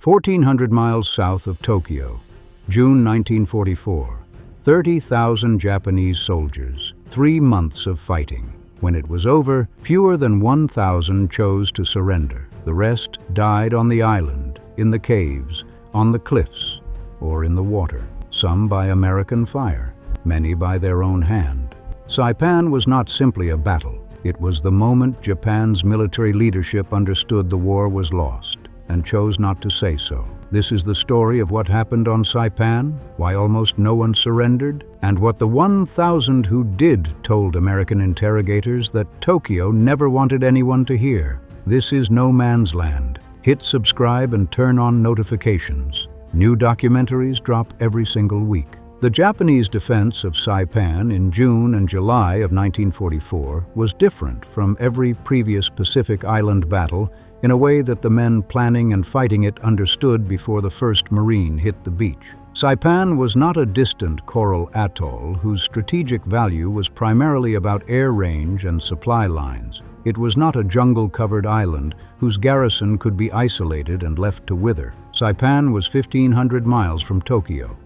1,400 miles south of Tokyo, June 1944. 30,000 Japanese soldiers, 3 months of fighting. When it was over, fewer than 1,000 chose to surrender. The rest died on the island, in the caves, on the cliffs, or in the water. Some by American fire, many by their own hand. Saipan was not simply a battle. It was the moment Japan's military leadership understood the war was lost and chose not to say so. This is the story of what happened on Saipan, why almost no one surrendered, and what the 1,000 who did told American interrogators that Tokyo never wanted anyone to hear. This is no man's land. Hit subscribe and turn on notifications. New documentaries drop every single week. The Japanese defense of Saipan in June and July of 1944 was different from every previous Pacific Island battle in a way that the men planning and fighting it understood before the first Marine hit the beach. Saipan was not a distant coral atoll whose strategic value was primarily about air range and supply lines. It was not a jungle-covered island whose garrison could be isolated and left to wither. Saipan was 1,500 miles from Tokyo.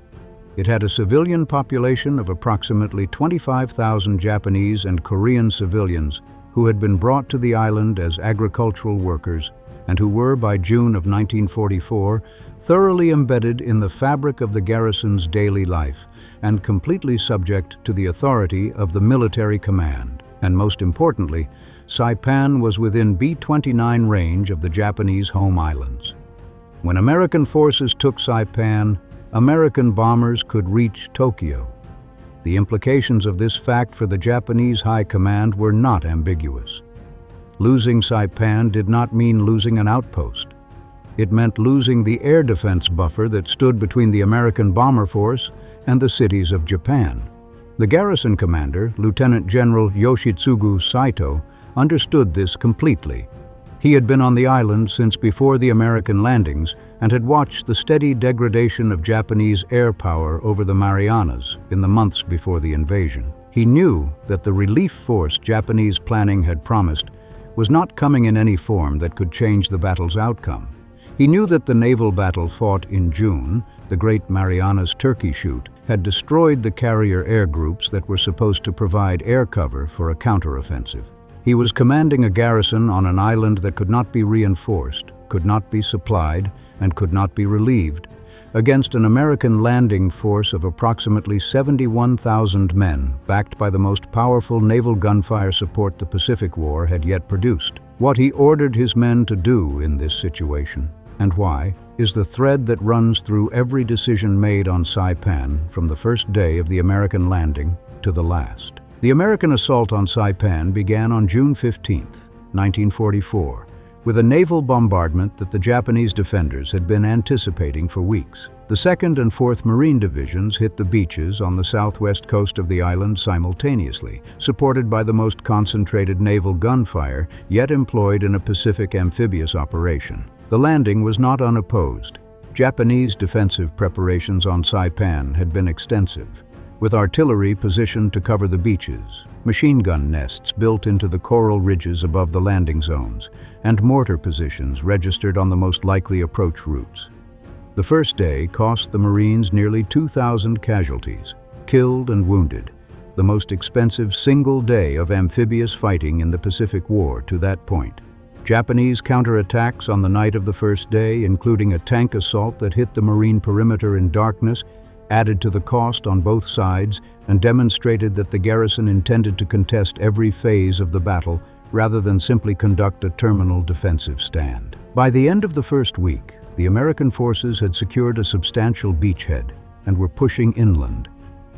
It had a civilian population of approximately 25,000 Japanese and Korean civilians who had been brought to the island as agricultural workers and who were, by June of 1944, thoroughly embedded in the fabric of the garrison's daily life and completely subject to the authority of the military command. And most importantly, Saipan was within B-29 range of the Japanese home islands. When American forces took Saipan, American bombers could reach Tokyo. The implications of this fact for the Japanese High Command were not ambiguous. Losing Saipan did not mean losing an outpost. It meant losing the air defense buffer that stood between the American bomber force and the cities of Japan. The garrison commander, Lieutenant General Yoshitsugu Saito, understood this completely. He had been on the island since before the American landings and had watched the steady degradation of Japanese air power over the Marianas in the months before the invasion. He knew that the relief force Japanese planning had promised was not coming in any form that could change the battle's outcome. He knew that the naval battle fought in June, the Great Marianas Turkey Shoot, had destroyed the carrier air groups that were supposed to provide air cover for a counteroffensive. He was commanding a garrison on an island that could not be reinforced, could not be supplied, and could not be relieved, against an American landing force of approximately 71,000 men, backed by the most powerful naval gunfire support the Pacific War had yet produced. What he ordered his men to do in this situation, and why, is the thread that runs through every decision made on Saipan from the first day of the American landing to the last. The American assault on Saipan began on June 15, 1944, with a naval bombardment that the Japanese defenders had been anticipating for weeks. The 2nd and 4th Marine Divisions hit the beaches on the southwest coast of the island simultaneously, supported by the most concentrated naval gunfire yet employed in a Pacific amphibious operation. The landing was not unopposed. Japanese defensive preparations on Saipan had been extensive, with artillery positioned to cover the beaches, machine gun nests built into the coral ridges above the landing zones, and mortar positions registered on the most likely approach routes. The first day cost the Marines nearly 2,000 casualties, killed and wounded, the most expensive single day of amphibious fighting in the Pacific War to that point. Japanese counterattacks on the night of the first day, including a tank assault that hit the Marine perimeter in darkness, added to the cost on both sides and demonstrated that the garrison intended to contest every phase of the battle rather than simply conduct a terminal defensive stand. By the end of the first week, the American forces had secured a substantial beachhead and were pushing inland.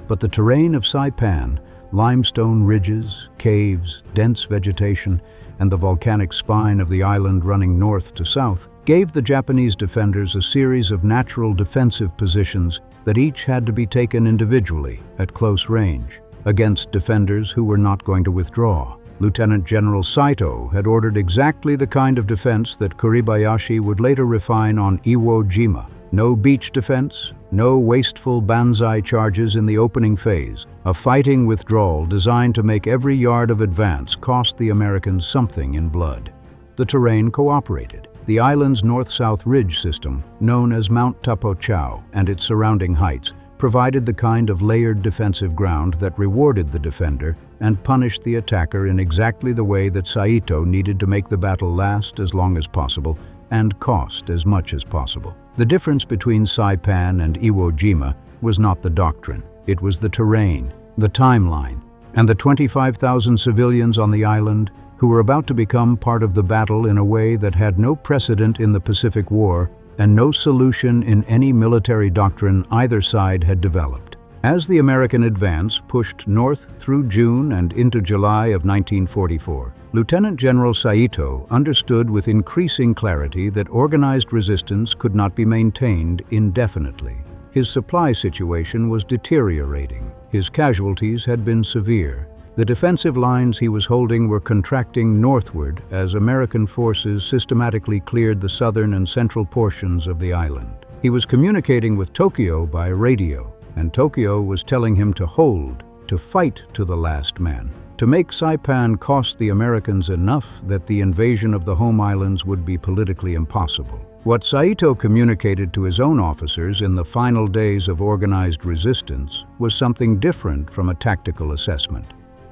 But the terrain of Saipan, limestone ridges, caves, dense vegetation, and the volcanic spine of the island running north to south, gave the Japanese defenders a series of natural defensive positions that each had to be taken individually at close range, against defenders who were not going to withdraw. Lieutenant General Saito had ordered exactly the kind of defense that Kuribayashi would later refine on Iwo Jima. No beach defense, no wasteful Banzai charges in the opening phase, a fighting withdrawal designed to make every yard of advance cost the Americans something in blood. The terrain cooperated. The island's north-south ridge system, known as Mount Tapochau and its surrounding heights, provided the kind of layered defensive ground that rewarded the defender and punished the attacker in exactly the way that Saito needed to make the battle last as long as possible and cost as much as possible. The difference between Saipan and Iwo Jima was not the doctrine. It was the terrain, the timeline, and the 25,000 civilians on the island who were about to become part of the battle in a way that had no precedent in the Pacific War and no solution in any military doctrine either side had developed. As the American advance pushed north through June and into July of 1944, Lieutenant General Saito understood with increasing clarity that organized resistance could not be maintained indefinitely. His supply situation was deteriorating. His casualties had been severe. The defensive lines he was holding were contracting northward as American forces systematically cleared the southern and central portions of the island. He was communicating with Tokyo by radio, and Tokyo was telling him to hold, to fight to the last man, to make Saipan cost the Americans enough that the invasion of the home islands would be politically impossible. What Saito communicated to his own officers in the final days of organized resistance was something different from a tactical assessment.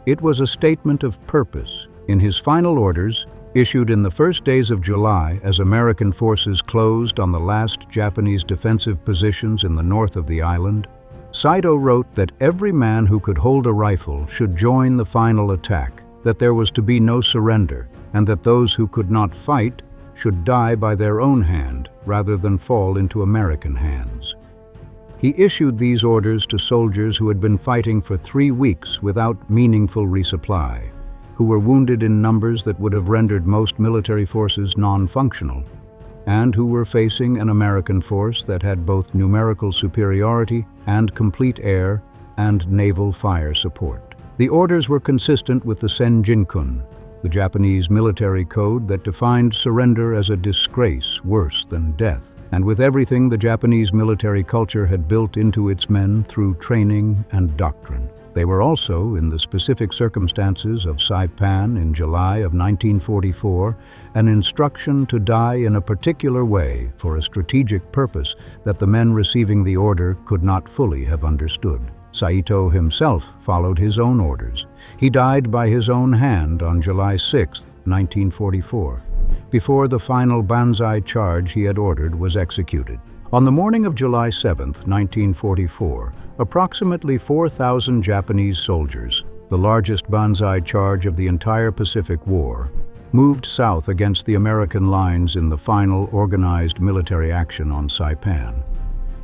It was a statement of purpose. In his final orders, issued in the first days of July as American forces closed on the last Japanese defensive positions in the north of the island, Saito wrote that every man who could hold a rifle should join the final attack, that there was to be no surrender, and that those who could not fight should die by their own hand rather than fall into American hands. He issued these orders to soldiers who had been fighting for 3 weeks without meaningful resupply, who were wounded in numbers that would have rendered most military forces non-functional, and who were facing an American force that had both numerical superiority and complete air and naval fire support. The orders were consistent with the Senjinkun, the Japanese military code that defined surrender as a disgrace worse than death, and with everything the Japanese military culture had built into its men through training and doctrine. They were also, in the specific circumstances of Saipan in July of 1944, an instruction to die in a particular way for a strategic purpose that the men receiving the order could not fully have understood. Saito himself followed his own orders. He died by his own hand on July 6, 1944, before the final Banzai charge he had ordered was executed. On the morning of July 7, 1944, approximately 4,000 Japanese soldiers, the largest Banzai charge of the entire Pacific War, moved south against the American lines in the final organized military action on Saipan.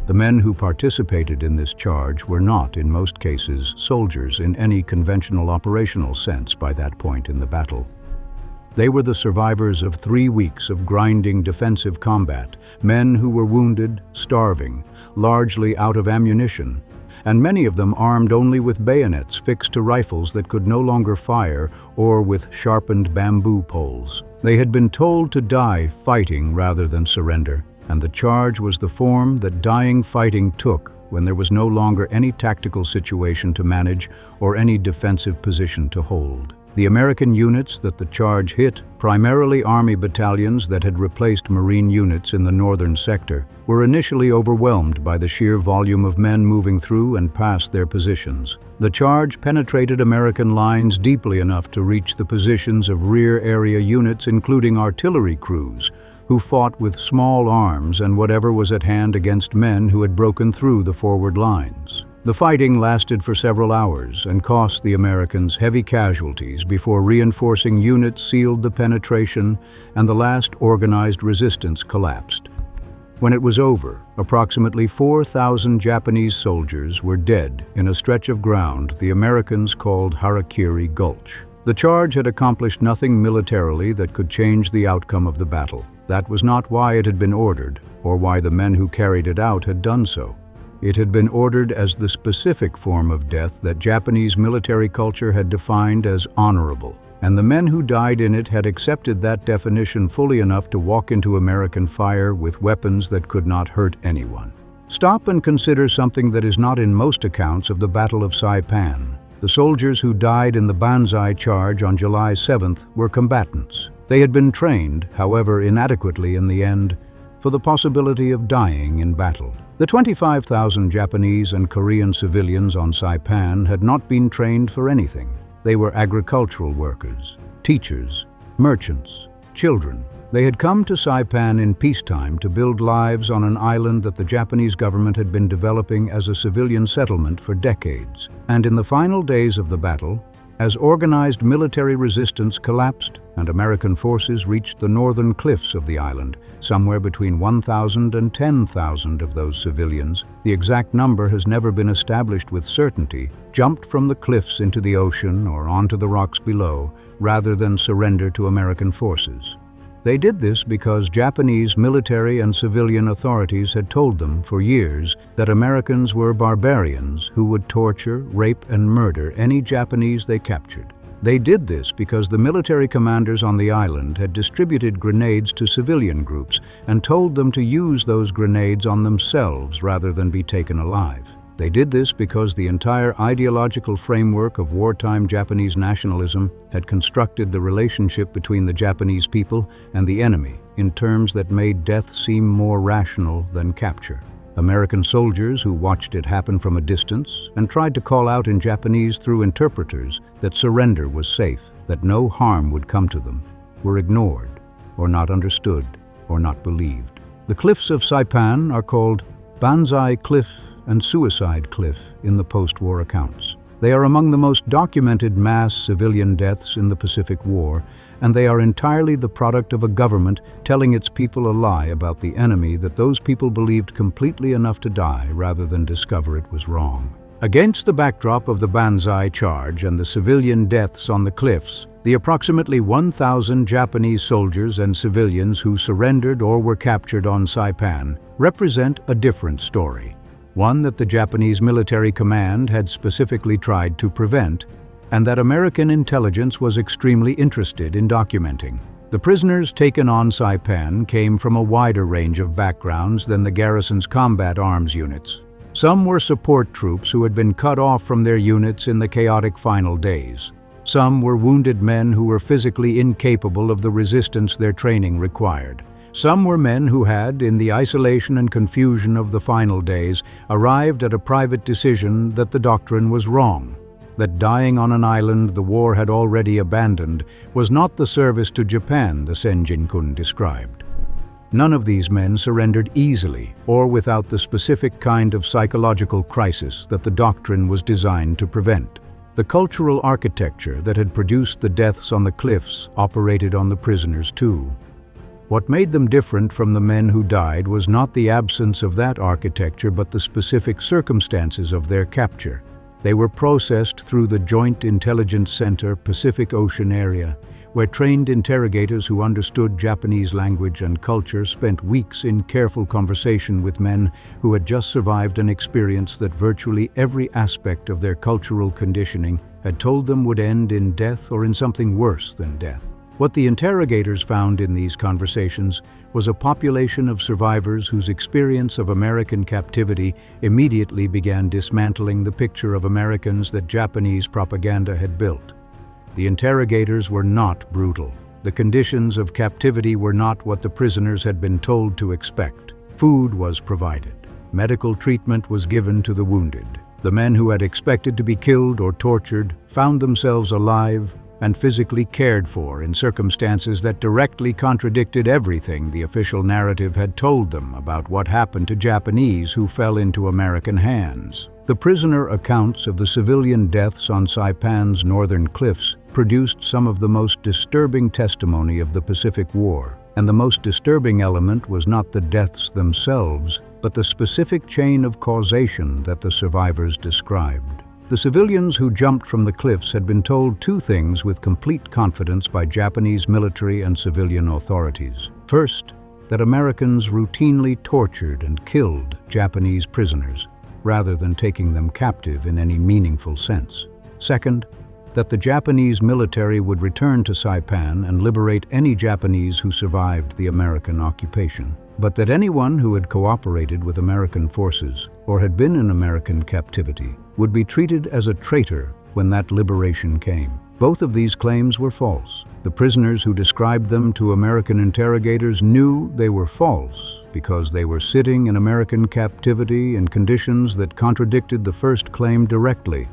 The men who participated in this charge were not, in most cases, soldiers in any conventional operational sense by that point in the battle. They were the survivors of 3 weeks of grinding defensive combat, men who were wounded, starving, largely out of ammunition, and many of them armed only with bayonets fixed to rifles that could no longer fire or with sharpened bamboo poles. They had been told to die fighting rather than surrender, and the charge was the form that dying fighting took when there was no longer any tactical situation to manage or any defensive position to hold. The American units that the charge hit, primarily Army battalions that had replaced Marine units in the northern sector, were initially overwhelmed by the sheer volume of men moving through and past their positions. The charge penetrated American lines deeply enough to reach the positions of rear area units, including artillery crews, who fought with small arms and whatever was at hand against men who had broken through the forward lines. The fighting lasted for several hours and cost the Americans heavy casualties before reinforcing units sealed the penetration and the last organized resistance collapsed. When it was over, approximately 4,000 Japanese soldiers were dead in a stretch of ground the Americans called Harakiri Gulch. The charge had accomplished nothing militarily that could change the outcome of the battle. That was not why it had been ordered, or why the men who carried it out had done so. It had been ordered as the specific form of death that Japanese military culture had defined as honorable, and the men who died in it had accepted that definition fully enough to walk into American fire with weapons that could not hurt anyone. Stop and consider something that is not in most accounts of the Battle of Saipan. The soldiers who died in the Banzai charge on July 7th were combatants. They had been trained, however inadequately in the end, for the possibility of dying in battle. The 25,000 Japanese and Korean civilians on Saipan had not been trained for anything. They were agricultural workers, teachers, merchants, children. They had come to Saipan in peacetime to build lives on an island that the Japanese government had been developing as a civilian settlement for decades. And in the final days of the battle, as organized military resistance collapsed and American forces reached the northern cliffs of the island, somewhere between 1,000 and 10,000 of those civilians, the exact number has never been established with certainty, jumped from the cliffs into the ocean or onto the rocks below, rather than surrender to American forces. They did this because Japanese military and civilian authorities had told them for years that Americans were barbarians who would torture, rape, and murder any Japanese they captured. They did this because the military commanders on the island had distributed grenades to civilian groups and told them to use those grenades on themselves rather than be taken alive. They did this because the entire ideological framework of wartime Japanese nationalism had constructed the relationship between the Japanese people and the enemy in terms that made death seem more rational than capture. American soldiers who watched it happen from a distance and tried to call out in Japanese through interpreters that surrender was safe, that no harm would come to them, were ignored, or not understood, or not believed. The cliffs of Saipan are called Banzai Cliff and Suicide Cliff in the post-war accounts. They are among the most documented mass civilian deaths in the Pacific War, and they are entirely the product of a government telling its people a lie about the enemy that those people believed completely enough to die rather than discover it was wrong. Against the backdrop of the Banzai charge and the civilian deaths on the cliffs, the approximately 1,000 Japanese soldiers and civilians who surrendered or were captured on Saipan represent a different story. One that the Japanese military command had specifically tried to prevent, and that American intelligence was extremely interested in documenting. The prisoners taken on Saipan came from a wider range of backgrounds than the garrison's combat arms units. Some were support troops who had been cut off from their units in the chaotic final days. Some were wounded men who were physically incapable of the resistance their training required. Some were men who had, in the isolation and confusion of the final days, arrived at a private decision that the doctrine was wrong, that dying on an island the war had already abandoned was not the service to Japan the Senjin-kun described. None of these men surrendered easily or without the specific kind of psychological crisis that the doctrine was designed to prevent. The cultural architecture that had produced the deaths on the cliffs operated on the prisoners too. What made them different from the men who died was not the absence of that architecture but the specific circumstances of their capture. They were processed through the Joint Intelligence Center Pacific Ocean area, where trained interrogators who understood Japanese language and culture spent weeks in careful conversation with men who had just survived an experience that virtually every aspect of their cultural conditioning had told them would end in death or in something worse than death. What the interrogators found in these conversations was a population of survivors whose experience of American captivity immediately began dismantling the picture of Americans that Japanese propaganda had built. The interrogators were not brutal. The conditions of captivity were not what the prisoners had been told to expect. Food was provided. Medical treatment was given to the wounded. The men who had expected to be killed or tortured found themselves alive and physically cared for in circumstances that directly contradicted everything the official narrative had told them about what happened to Japanese who fell into American hands. The prisoner accounts of the civilian deaths on Saipan's northern cliffs produced some of the most disturbing testimony of the Pacific War, and the most disturbing element was not the deaths themselves, but the specific chain of causation that the survivors described. The civilians who jumped from the cliffs had been told two things with complete confidence by Japanese military and civilian authorities. First, that Americans routinely tortured and killed Japanese prisoners, rather than taking them captive in any meaningful sense. Second, that the Japanese military would return to Saipan and liberate any Japanese who survived the American occupation, but that anyone who had cooperated with American forces or had been in American captivity would be treated as a traitor when that liberation came. Both of these claims were false. The prisoners who described them to American interrogators knew they were false because they were sitting in American captivity in conditions that contradicted the first claim directly,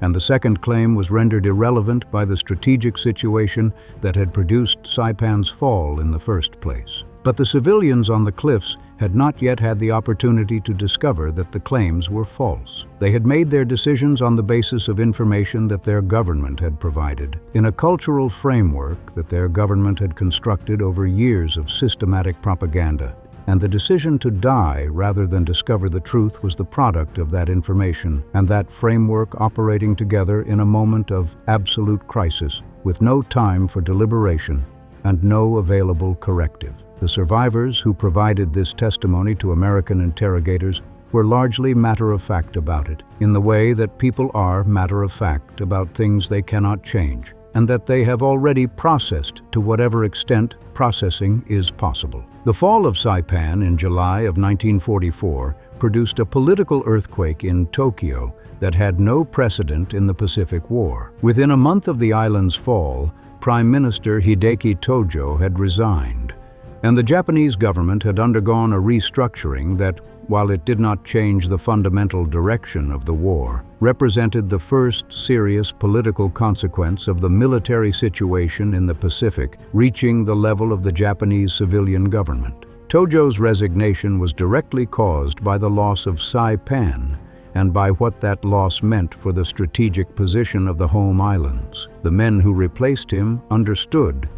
and the second claim was rendered irrelevant by the strategic situation that had produced Saipan's fall in the first place. But the civilians on the cliffs had not yet had the opportunity to discover that the claims were false. They had made their decisions on the basis of information that their government had provided, in a cultural framework that their government had constructed over years of systematic propaganda. And the decision to die rather than discover the truth was the product of that information and that framework operating together in a moment of absolute crisis, with no time for deliberation and no available corrective. The survivors who provided this testimony to American interrogators were largely matter-of-fact about it, in the way that people are matter-of-fact about things they cannot change, and that they have already processed to whatever extent processing is possible. The fall of Saipan in July of 1944 produced a political earthquake in Tokyo that had no precedent in the Pacific War. Within a month of the island's fall, Prime Minister Hideki Tojo had resigned, and the Japanese government had undergone a restructuring that, while it did not change the fundamental direction of the war, represented the first serious political consequence of the military situation in the Pacific reaching the level of the Japanese civilian government. Tojo's resignation was directly caused by the loss of Saipan and by what that loss meant for the strategic position of the home islands. The men who replaced him understood,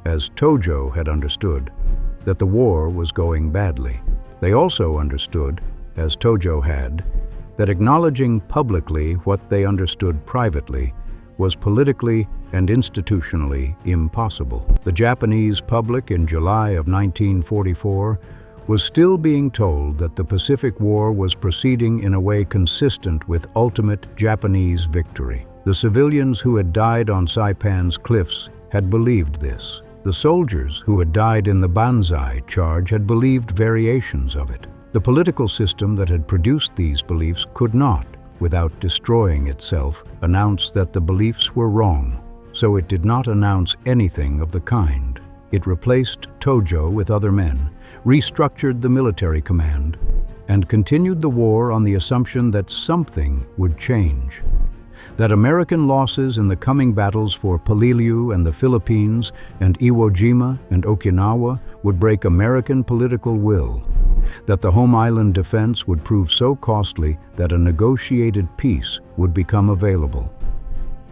as Tojo had understood, that the war was going badly. They also understood, as Tojo had, that acknowledging publicly what they understood privately was politically and institutionally impossible. The Japanese public in July of 1944 was still being told that the Pacific War was proceeding in a way consistent with ultimate Japanese victory. The civilians who had died on Saipan's cliffs had believed this. The soldiers who had died in the Banzai charge had believed variations of it. The political system that had produced these beliefs could not, without destroying itself, announce that the beliefs were wrong, so it did not announce anything of the kind. It replaced Tojo with other men, restructured the military command, and continued the war on the assumption that something would change. That American losses in the coming battles for Peleliu and the Philippines and Iwo Jima and Okinawa would break American political will. That the home island defense would prove so costly that a negotiated peace would become available.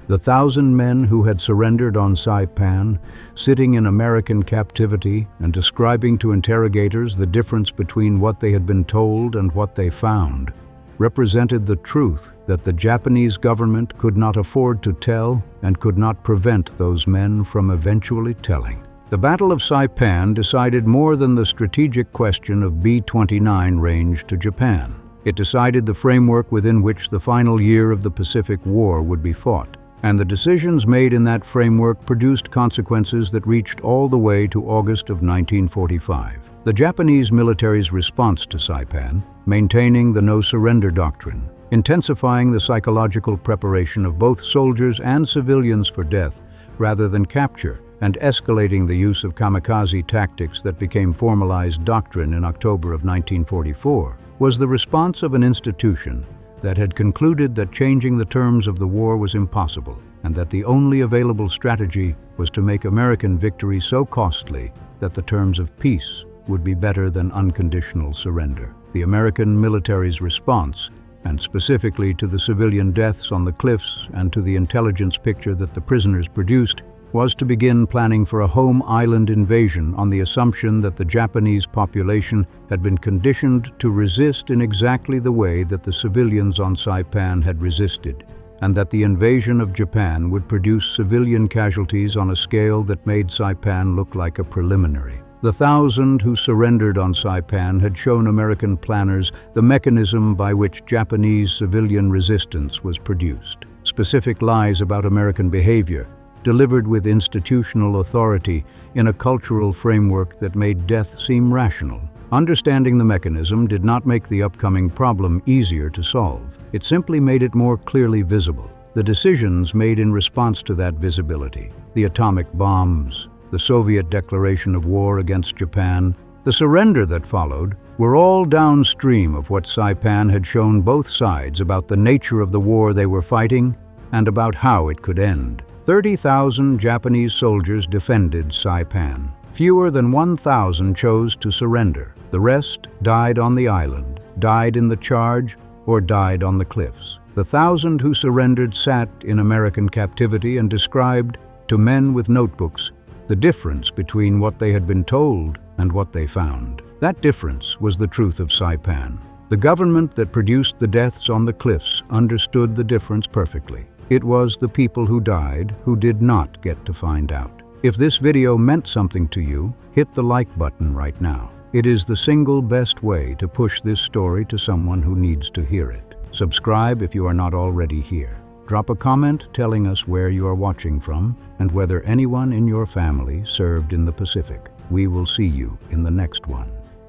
The 1,000 men who had surrendered on Saipan, sitting in American captivity and describing to interrogators the difference between what they had been told and what they found, represented the truth that the Japanese government could not afford to tell and could not prevent those men from eventually telling. The Battle of Saipan decided more than the strategic question of B-29 range to Japan. It decided the framework within which the final year of the Pacific War would be fought, and the decisions made in that framework produced consequences that reached all the way to August of 1945. The Japanese military's response to Saipan, maintaining the no-surrender doctrine, intensifying the psychological preparation of both soldiers and civilians for death rather than capture, and escalating the use of kamikaze tactics that became formalized doctrine in October of 1944, was the response of an institution that had concluded that changing the terms of the war was impossible, and that the only available strategy was to make American victory so costly that the terms of peace would be better than unconditional surrender. The American military's response, and specifically to the civilian deaths on the cliffs and to the intelligence picture that the prisoners produced, was to begin planning for a home island invasion on the assumption that the Japanese population had been conditioned to resist in exactly the way that the civilians on Saipan had resisted, and that the invasion of Japan would produce civilian casualties on a scale that made Saipan look like a preliminary. The 1,000 who surrendered on Saipan had shown American planners the mechanism by which Japanese civilian resistance was produced. Specific lies about American behavior, delivered with institutional authority in a cultural framework that made death seem rational. Understanding the mechanism did not make the upcoming problem easier to solve. It simply made it more clearly visible. the decisions made in response to that visibility, the atomic bombs, the Soviet declaration of war against Japan, the surrender that followed, were all downstream of what Saipan had shown both sides about the nature of the war they were fighting and about how it could end. 30,000 Japanese soldiers defended Saipan. Fewer than 1,000 chose to surrender. The rest died on the island, died in the charge, or died on the cliffs. The 1,000 who surrendered sat in American captivity and described, to men with notebooks, the difference between what they had been told and what they found. That difference was the truth of Saipan. The government that produced the deaths on the cliffs understood the difference perfectly. It was the people who died who did not get to find out. If this video meant something to you, hit the like button right now. It is the single best way to push this story to someone who needs to hear it. Subscribe if you are not already here. Drop a comment telling us where you are watching from and whether anyone in your family served in the Pacific. We will see you in the next one.